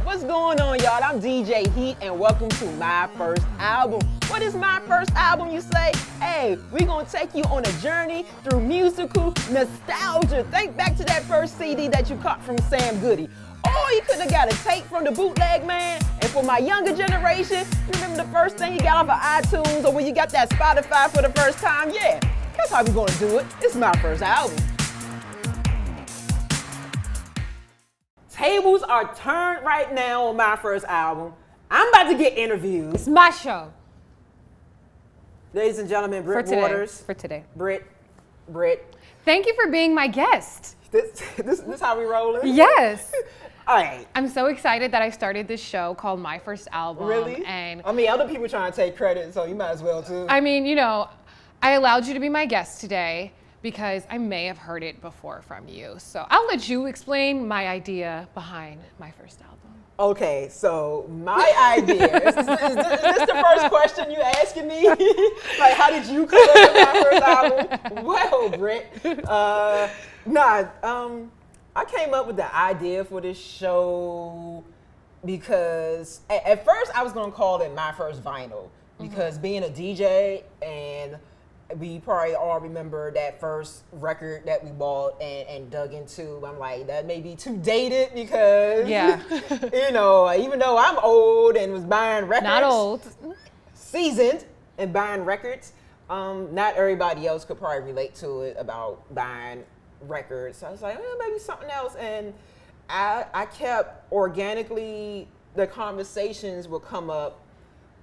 What's going on, y'all? I'm DJ Heat, and welcome to my first album. What is my first album, you say? Hey, we're gonna take you on a journey through musical nostalgia. Think back to that first CD that you caught from Sam Goody. Oh, you could have got a tape from the bootleg man. And for my younger generation, you remember the first thing you got off of iTunes or when you got that Spotify for the first time? Yeah, that's how we're gonna do it. It's my first album. Tables are turned right now on my first album. I'm about to get interviews. It's my show. Ladies and gentlemen, Britt Waters. For today. Britt. Thank you for being my guest. This how we rolling? Yes. All right. I'm so excited that I started this show called My First Album. Really? And I mean, other people trying to take credit, so you might as well too. I mean, you know, I allowed you to be my guest today because I may have heard it before from you. So I'll let you explain my idea behind My First Album. Okay, so my idea, is this the first question you asking me? Like, how did you come up with my first album? Well, Britt, I came up with the idea for this show because at first I was gonna call it My First Vinyl because being a DJ, and we probably all remember that first record that we bought and dug into. I'm like, that may be too dated because, you know, even though I'm old and was buying records. Not old. Seasoned and buying records. Not everybody else could probably relate to it about buying records. So I was like, maybe something else. And I kept organically, the conversations would come up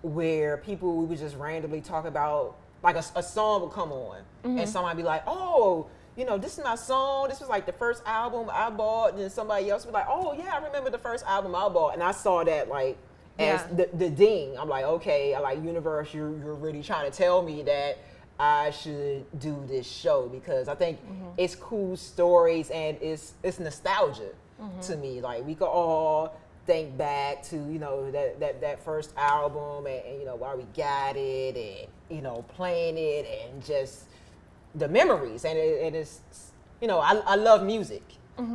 where we would just randomly talk about, like a song would come on and somebody be like, oh, you know, this is my song. This was like the first album I bought. And then somebody else would be like, oh yeah, I remember the first album I bought. And I saw that like as the ding. I'm like, okay, I like Universe, you're really trying to tell me that I should do this show because I think it's cool stories and it's nostalgia to me. Like we could all think back to, you know, that first album and you know, why we got it and, you know, playing it and just the memories. And it's, you know, I love music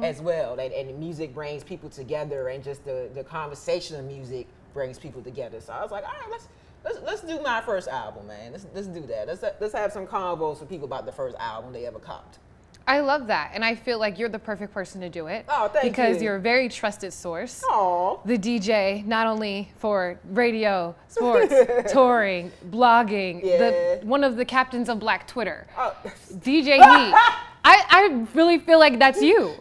as well. And music brings people together and just the conversation of music brings people together. So I was like, all right, let's do my first album, man. Let's do that. Let's have some convos with people about the first album they ever copped. I love that, and I feel like you're the perfect person to do it. Oh, thank you. Because you're a very trusted source. Aww. The DJ, not only for radio, sports, touring, blogging, one of the captains of Black Twitter. Oh. DJ Heat. I really feel like that's you.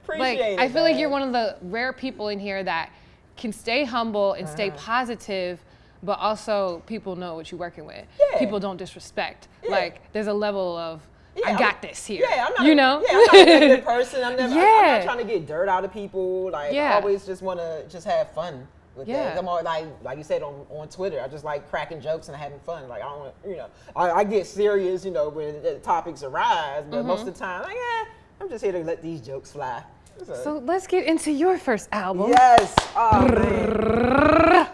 Appreciate it. I feel like you're one of the rare people in here that can stay humble and stay positive, but also people know what you're working with. Yeah. People don't disrespect. Yeah. Like there's a level of, I got this here. Yeah, I'm not. You know. Yeah, I'm not a negative person. I'm not trying to get dirt out of people. Like I always just want to just have fun with that. I'm always like you said on Twitter. I just like cracking jokes and having fun. Like I don't want, you know, I get serious, you know, when the topics arise. But most of the time, like I'm just here to let these jokes fly. So let's get into your first album. Yes. Oh, man.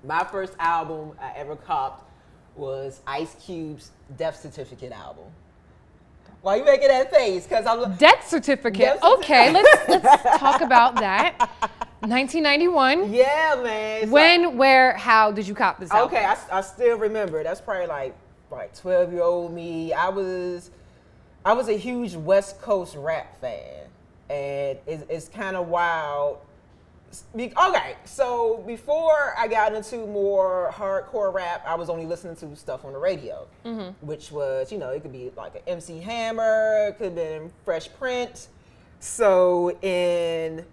My first album I ever copped was Ice Cube's Death Certificate album. Why are you making that face? Because I'm Death Certificate. Okay, let's talk about that. 1991. Yeah, man. When, where, how did you cop this album? Okay, I still remember. That's probably like 12-year-old me. I was a huge West Coast rap fan, and it's kind of wild. Okay, so before I got into more hardcore rap, I was only listening to stuff on the radio, which was, you know, it could be like an MC Hammer, it could have been Fresh Prince. So in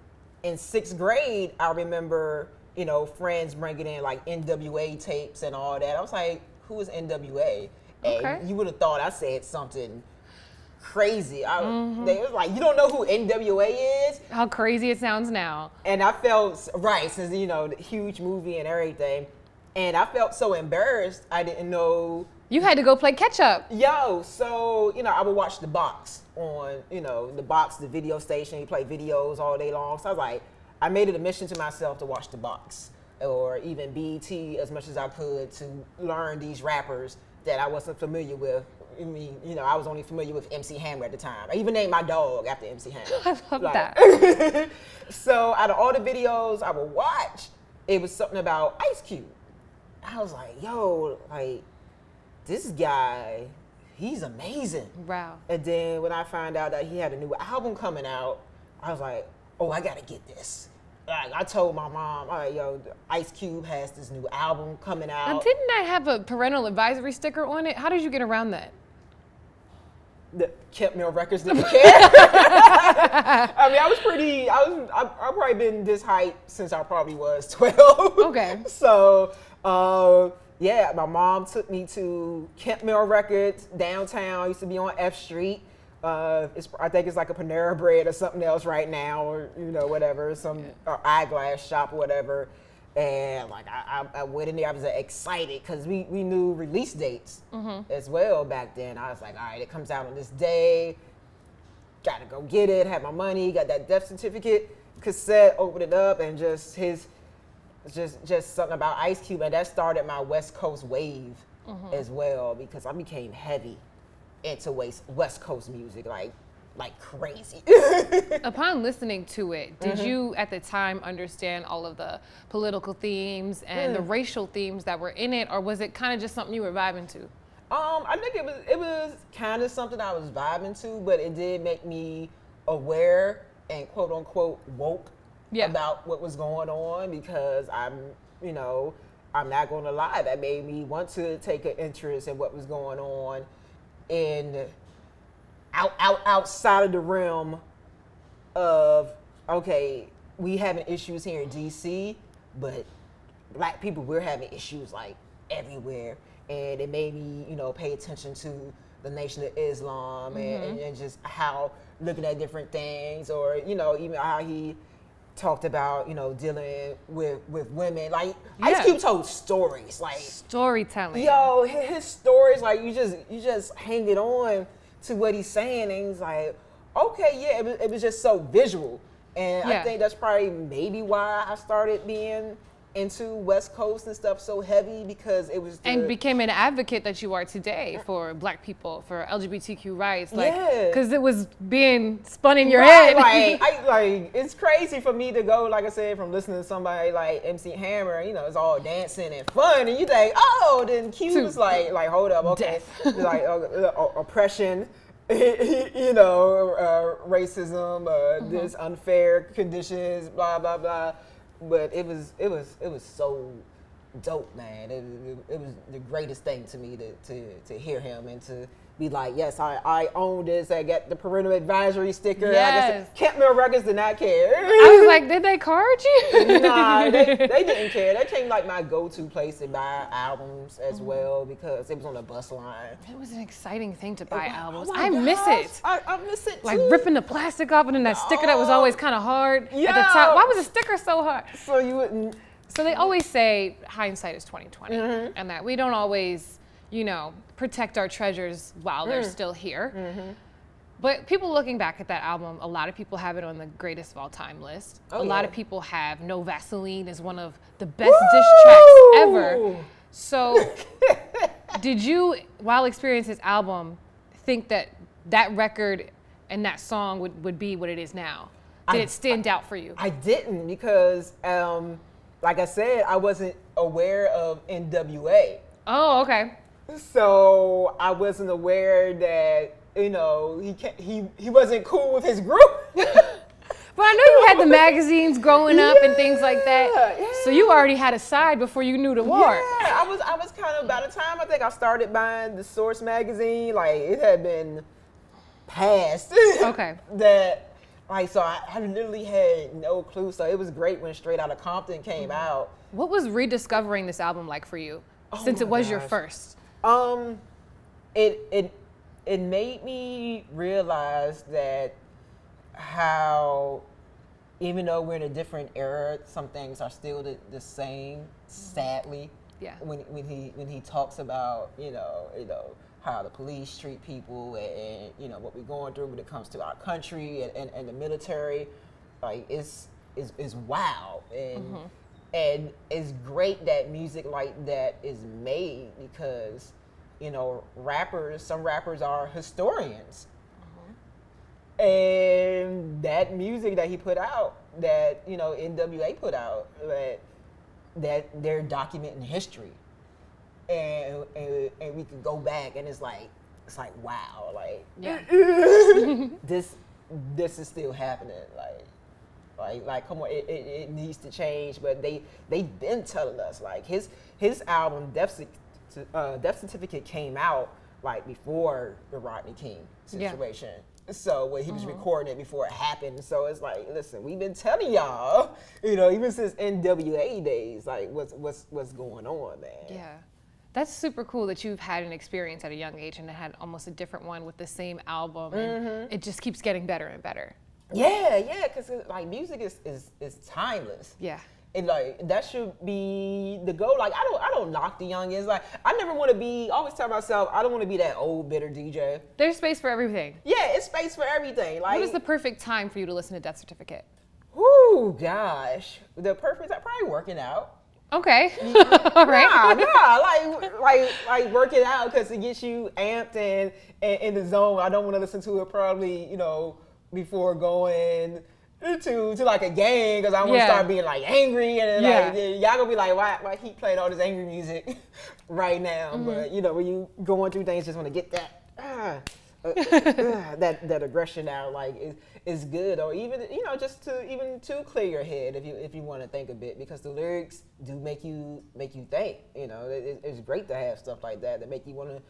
6th grade, I remember, you know, friends bringing in like NWA tapes and all that. I was like, who is NWA? And you would have thought I said something crazy. They was like, you don't know who NWA is? How crazy it sounds now. And I felt, since, you know, the huge movie and everything, and I felt so embarrassed. I didn't know. You had to go play catch up. So, you know, I would watch The Box on, you know, The Box, the video station. You play videos all day long. So I was like, I made it a mission to myself to watch The Box or even BET as much as I could to learn these rappers that I wasn't familiar with, I mean, you know, I was only familiar with MC Hammer at the time. I even named my dog after MC Hammer. I love that. So out of all the videos I would watch, it was something about Ice Cube. I was like, yo, like, this guy, he's amazing. Wow. And then when I found out that he had a new album coming out, I was like, oh, I gotta get this. Like, I told my mom, all right, yo, Ice Cube has this new album coming out. Now, didn't that have a parental advisory sticker on it? How did you get around that? The Kemp Mill Records didn't care. I mean, I've probably been this hype since I probably was 12. Okay. So, yeah, my mom took me to Kemp Mill Records downtown. I used to be on F Street. I think it's like a Panera Bread or something else right now, or, you know, whatever, some eyeglass shop or whatever. And like I went in there, I was excited because we knew release dates as well back then. I was like, all right, it comes out on this day, gotta go get it, had my money, got that death certificate cassette, opened it up, and just something about Ice Cube, and that started my West Coast wave as well, because I became heavy into West Coast music, like crazy. Upon listening to it, did you at the time understand all of the political themes and the racial themes that were in it, or was it kind of just something you were vibing to? I think it was kind of something I was vibing to, but it did make me aware and quote unquote woke about what was going on, because I'm not going to lie, that made me want to take an interest in what was going on in outside of the realm of, okay, we having issues here in DC, but black people, we're having issues like everywhere. And it made me, pay attention to the Nation of Islam and just how looking at different things, or, even how he talked about, dealing with women. Like, Ice Cube told stories, like storytelling. Yo, his stories, like, you just hang it on to what he's saying, and he's like, okay, yeah, it was just so visual. And I think that's probably maybe why I started being into West Coast and stuff so heavy, because it was and became an advocate that you are today for black people, for LGBTQ rights, because it was being spun in your head. It's crazy for me to go, like I said, from listening to somebody like MC Hammer, it's all dancing and fun, and you think, oh, then Q's like hold up, okay, like oppression, racism, this unfair conditions, blah blah blah. But it was so dope, man. It was the greatest thing to me to hear him and to be like, yes, I own this. I got the parental advisory sticker. Yes. Kemp Mill Records did not care. I was like, did they card you? Nah, they didn't care. That became like my go-to place to buy albums as well, because it was on the bus line. It was an exciting thing to buy albums. I miss it. I miss it too. Like ripping the plastic off, and then that sticker that was always kind of hard at the top. Why was the sticker so hard? So you wouldn't. So they always say hindsight is 20/20, and that we don't always, protect our treasures while they're still here. But people looking back at that album, a lot of people have it on the greatest of all time list. A lot of people have No Vaseline as one of the best diss tracks ever. So did you, while experiencing this album, think that that record and that song would be what it is now? Did it stand out for you? I didn't, because like I said, I wasn't aware of NWA. Oh, okay. So I wasn't aware that, he wasn't cool with his group. But I know you had the magazines growing up and things like that. Yeah. So you already had a side before you knew the war. Yeah, I was kind of, by the time I think I started buying the Source magazine, like, it had been passed. Okay. So I literally had no clue. So it was great when Straight Outta Compton came out. What was rediscovering this album like for you, since it was your first? It made me realize that how, even though we're in a different era, some things are still the same, sadly. Yeah. When he talks about, how the police treat people, and what we're going through when it comes to our country and the military, like, is wow. And it's great that music like that is made, because some rappers are historians. And that music that he put out, that NWA put out, that they're documenting history, and we can go back and it's like wow, like this is still happening, like come on, it needs to change. But they've been telling us, like his album Death Certificate came out like before the Rodney King situation. So when he was recording it before it happened, so it's like, listen, we've been telling y'all, even since NWA days, like what's going on, man. Yeah, that's super cool that you've had an experience at a young age and had almost a different one with the same album, and it just keeps getting better and better. Yeah, because like music is timeless. Yeah. And like that should be the goal. Like I don't knock the youngins. Like I never want to be. I always tell myself I don't want to be that old bitter DJ. There's space for everything. Yeah, it's space for everything. Like, what is the perfect time for you to listen to Death Certificate? Whoo, gosh, the perfect time, probably working out. Okay. All right. like working out because it gets you amped and in the zone. I don't want to listen to it probably before going to like a game, because I want to start being like angry, and then y'all gonna be like, why he playing all this angry music right now? But when you going through things, just want to get that that aggression out, like is good. Or even just to clear your head if you want to think a bit, because the lyrics do make you think. It's great to have stuff like that make you want to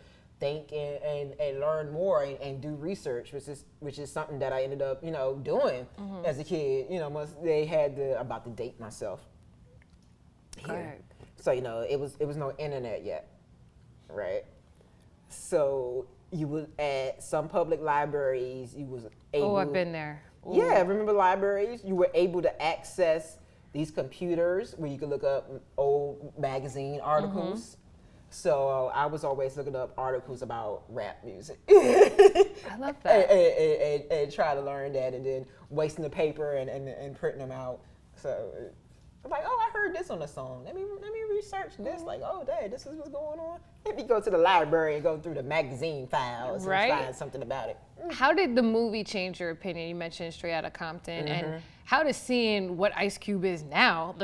think and learn more and do research, which is something that I ended up doing as a kid. Once they had about to date myself here. So it was no internet yet, right? So you would at some public libraries, you was able. Oh, I've been there. Ooh. Yeah, remember libraries? You were able to access these computers where you could look up old magazine articles. So I was always looking up articles about rap music. I love that. and try to learn that, and then wasting the paper and printing them out. So I'm like, oh, I heard this on a song. Let me research this. Like, oh, dang, this is what's going on. Let me go to the library and go through the magazine files and find something about it. How did the movie change your opinion? You mentioned Straight Outta Compton, and how does seeing what Ice Cube is now,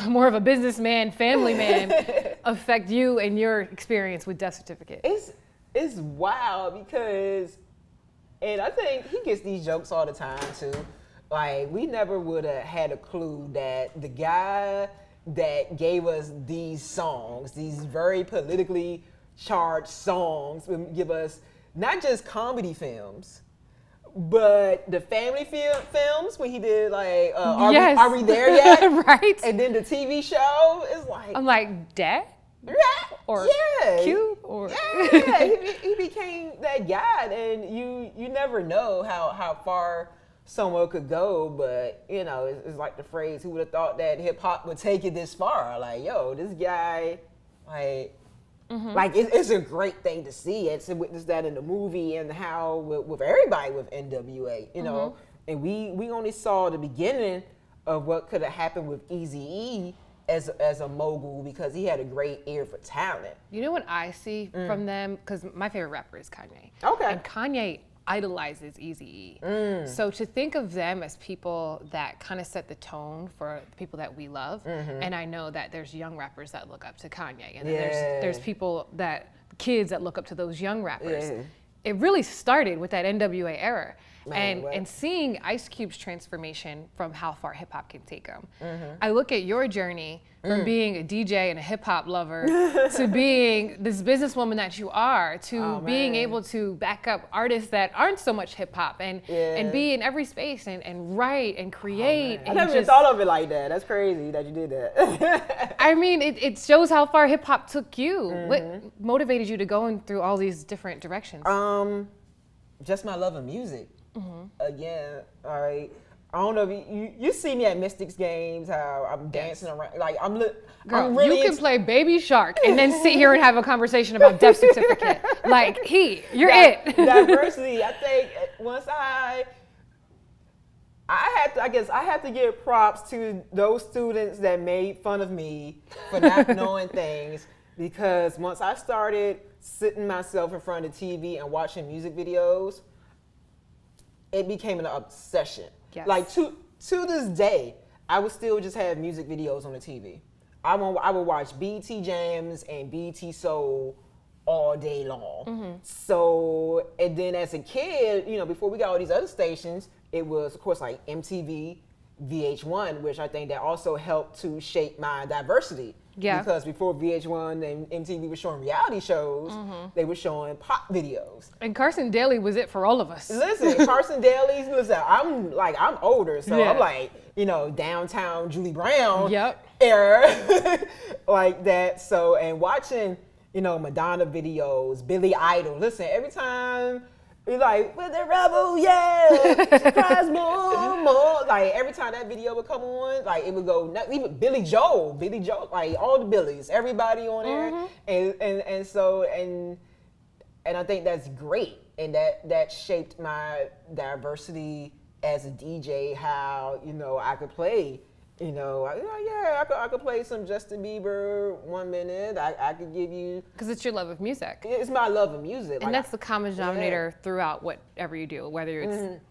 more of a businessman, family man, affect you and your experience with Death Certificate? It's wild because, and I think he gets these jokes all the time too. Like, we never would have had a clue that the guy that gave us these songs, these very politically charged songs, would give us not just comedy films, but the family films when he did like, are we there yet? Right. And then the TV show is like, I'm like, Dad? Or Cube? Or he became that guy, and you never know how far someone could go, but it's like the phrase, who would have thought that hip hop would take it this far? Like, yo, this guy, like it's a great thing to see and to witness that in the movie, and how with everybody with NWA, and we only saw the beginning of what could have happened with Eazy-E as a mogul, because he had a great ear for talent. You know what I see from them? Because my favorite rapper is Kanye. Okay. And Kanye idolizes Eazy-E. So to think of them as people that kind of set the tone for the people that we love, and I know that there's young rappers that look up to Kanye, and then there's people kids that look up to those young rappers. It really started with that NWA era. And seeing Ice Cube's transformation from how far hip hop can take him. I look at your journey from being a DJ and a hip hop lover to being this businesswoman that you are, to being able to back up artists that aren't so much hip hop and be in every space and write and create. I never even thought of it like that. That's crazy that you did that. I mean, it shows how far hip hop took you. What motivated you to go through all these different directions? Just my love of music. Again, all right. I don't know if you see me at Mystics games, how I'm dancing around. Like, Girl, I'm really you can play Baby Shark and then sit here and have a conversation about Death Certificate. Like, you're it. Diversity. I think once I have to give props to those students that made fun of me for not knowing things, because once I started sitting myself in front of the TV and watching music videos, it became an obsession. Yes. Like to this day, I would still just have music videos on the TV. I would watch BT Jams and BT Soul all day long. So, and then as a kid, you know, before we got all these other stations, it was of course like MTV, VH1, which I think that also helped to shape my diversity. Yeah. Because before VH1 and MTV was showing reality shows, they were showing pop videos. And Carson Daly was it for all of us. Listen, Carson Daly's, listen, I'm older, so Yeah. I'm like, you know, downtown Julie Brown Yep. era, like that. So, and watching, you know, Madonna videos, Billy Idol. Listen, every time you're like, with the rebel, yeah, surprise more. Like every time that video would come on, like it would go nuts. Even Billy Joel, like all the Billies, everybody on there, and so and I think that's great, and that shaped my diversity as a DJ. How, you know, I could play. You know, I could play some Justin Bieber 1 minute. I could give you, Because it's your love of music. it's my love of music. And Like, that's the common denominator throughout whatever you do, whether it's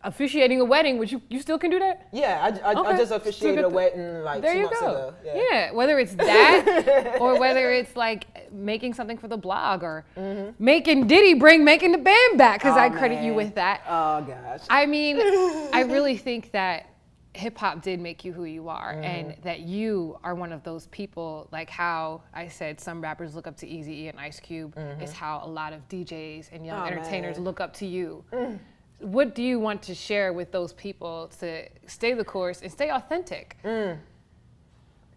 officiating a wedding, which you still can do that? yeah, I Okay. just officiated a wedding like There 2 you months go. ago. Yeah, whether it's that or whether it's like making something for the blog or making Diddy making the band back, because Oh, I credit you man. with that. Oh gosh. I mean, I really think that hip hop did make you who you are, and that you are one of those people, like how I said some rappers look up to Eazy-E and Ice Cube, is how a lot of DJs and young Oh, entertainers man. look up to you. What do you want to share with those people to stay the course and stay authentic?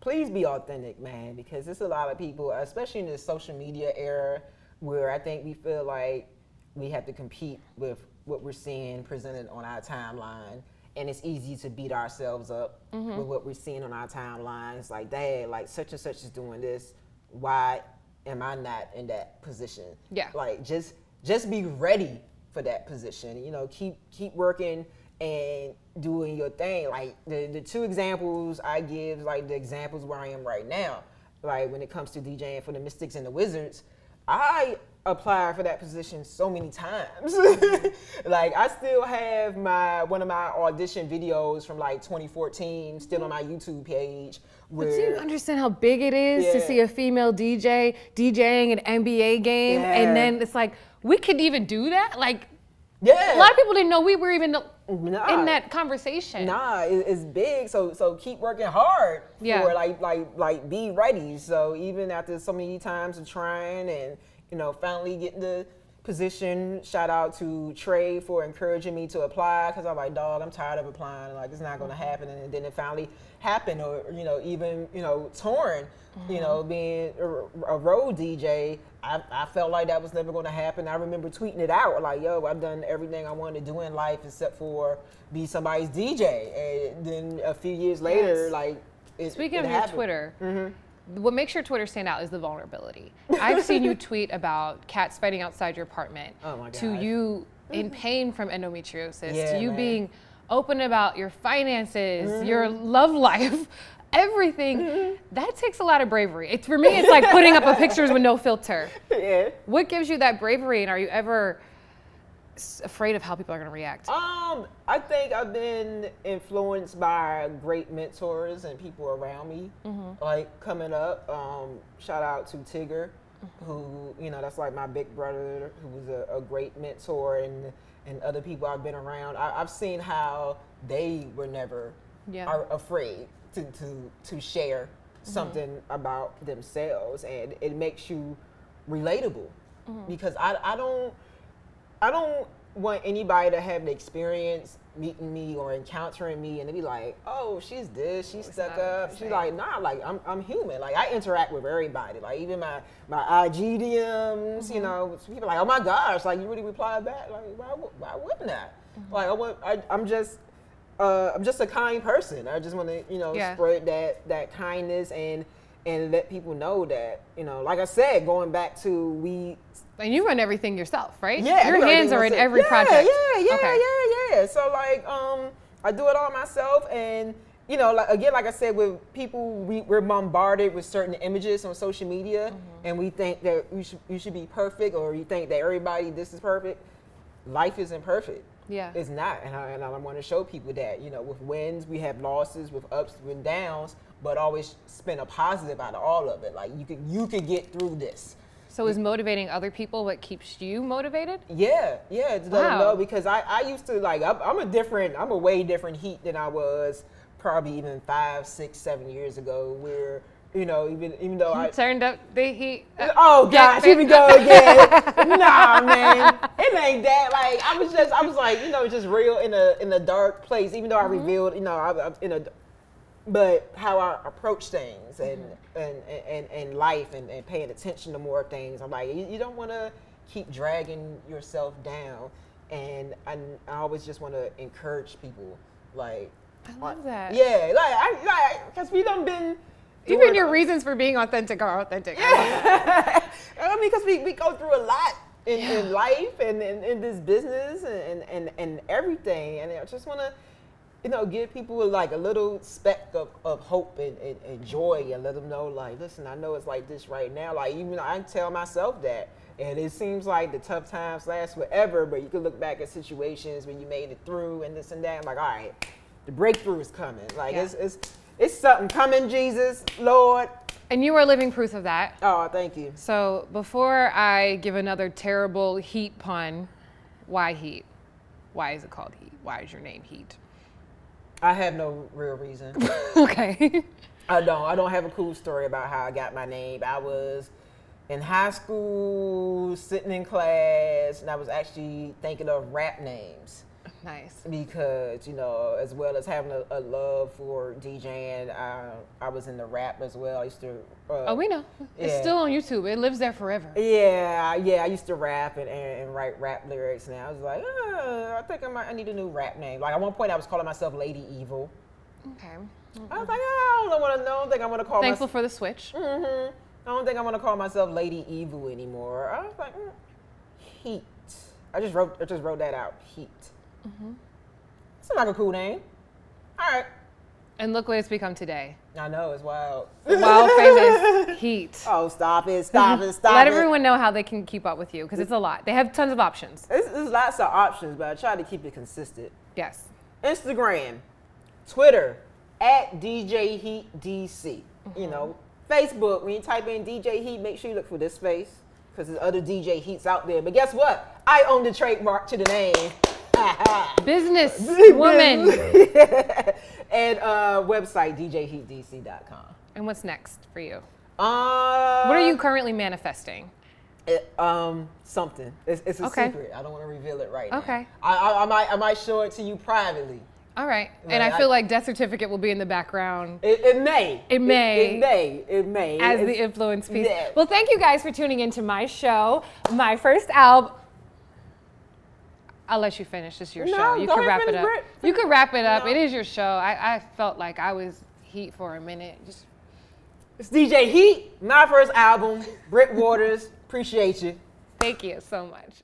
Please be authentic, man, because there's a lot of people, especially in this social media era, where I think we feel like we have to compete with what we're seeing presented on our timeline. And it's easy to beat ourselves up with what we're seeing on our timeline. It's like, dang, like such and such is doing this. Why am I not in that position? Yeah. Like just be ready for that position. You know, keep working and doing your thing. Like the 2 examples I give, like the examples where I am right now. Like when it comes to DJing for the Mystics and the Wizards, I applied for that position so many times. Like I still have one of my audition videos from like 2014 still on my YouTube page. But do you understand how big it is to Yeah. see a female DJ DJing an NBA game? Yeah. And then it's like, we could even do that? Like, Yeah. a lot of people didn't know we were even Nah. in that conversation. Nah, it's big. So keep working hard Yeah. for like be ready. So even after so many times of trying and, you know, finally getting the position, shout out to Trey for encouraging me to apply, because I'm like, dog, I'm tired of applying. Like it's not gonna happen. And then it finally happened. Or, you know, even, you know, touring, you know, being a road DJ, I felt like that was never gonna happen. I remember tweeting it out like, yo, I've done everything I wanted to do in life except for be somebody's DJ. And then a few years later, Yes. like Speaking it of your happened. Twitter, what makes your Twitter stand out is the vulnerability. I've seen you tweet about cats fighting outside your apartment, Oh my to God. you in pain from endometriosis, Yeah, to you man. being open about your finances, your love life, everything. That takes a lot of bravery. It's, for me, it's like putting up a pictures with no filter. Yeah. What gives you that bravery, and are you ever afraid of how people are going to react? I think I've been influenced by great mentors and people around me, like coming up. Shout out to Tigger, who, you know, that's like my big brother, who was a great mentor, and other people I've been around. I've seen how they were never are afraid to share something about themselves, and it makes you relatable, because I don't want anybody to have the experience meeting me or encountering me and to be like, oh, she's this, she's stuck not up. the She's same. like, nah, like I'm human. Like I interact with everybody. Like even my IG DMs, you know, people are like, oh my gosh, like you really replied back. Like why wouldn't I? Like I'm just a kind person. I just want to, you know, Yeah. spread that kindness and let people know that, you know, like I said, going back to And you run everything yourself, right? yeah, Your hands are in every project. Yeah. Okay. So like, I do it all myself, and you know, like again, like I said, with people, we're bombarded with certain images on social media, and we think that you should be perfect, or you think that everybody this is perfect. Life isn't perfect. Yeah. It's not, and I want to show people that, you know, with wins we have losses, with ups and downs, but always spin a positive out of all of it. Like you could get through this. So is motivating other people what keeps you motivated? Yeah, to let them know, because I used to like I'm a way different Heat than I was probably even 5, 6, 7 years ago. Where you know even though I turned up the heat. Oh gosh, here we go again. Nah, man, it ain't that. Like I was like, you know, just real in a dark place. Even though I revealed, you know, I'm in a, but how I approach things and life and paying attention to more things. I'm like, you don't want to keep dragging yourself down, and I always just want to encourage people. Like I love that. Yeah, like because we done been. Even your reasons for being authentic are authentic. I mean, because we go through a lot in life and in this business and everything, and I just want to, you know, give people like a little speck of hope and joy, and let them know, like, listen, I know it's like this right now. Like, even I tell myself that, and it seems like the tough times last forever, but you can look back at situations when you made it through and this and that. I'm like, all right, the breakthrough is coming. Like, it's something coming, Jesus, Lord. And you are living proof of that. Oh, thank you. So before I give another terrible Heat pun, why Heat? Why is it called Heat? Why is your name Heat? I have no real reason. Okay. I don't have a cool story about how I got my name. I was in high school, sitting in class, and I was actually thinking of rap names. Nice. Because, you know, as well as having a love for DJing, I was in the rap as well. I used to. Oh, we know. It's still on YouTube. It lives there forever. Yeah. I used to rap and write rap lyrics, and I was like, I think I need a new rap name. Like at one point, I was calling myself Lady Evil. Okay. I was like, I don't think I want to call. Thankful for the switch. I don't think I want to call myself Lady Evil anymore. I was like, Heat. I just wrote that out. Heat. Seems like a cool name. All right. And look what it's become today. I know, it's wild. Wild famous Heat. Oh, stop it. Let everyone know how they can keep up with you, because it's a lot. They have tons of options. There's lots of options, but I try to keep it consistent. Yes. Instagram, Twitter, @DJHeatDC. You know, Facebook, when you type in DJ Heat, make sure you look for this space, because there's other DJ Heats out there. But guess what? I own the trademark to the name. Business woman. And website, djheatdc.com. And what's next for you? What are you currently manifesting? Something. It's a secret. I don't want to reveal it right now. Okay. I might show it to you privately. All right. And I feel like death certificate will be in the background. It may. It may. As the influence piece. Yeah. Well, thank you guys for tuning into my show, my first album. I'll let you finish. It's your show. You can wrap it up. You can wrap it up. No. It is your show. I felt like I was Heat for a minute. It's DJ Heat, my first album, Brick Waters. Appreciate you. Thank you so much.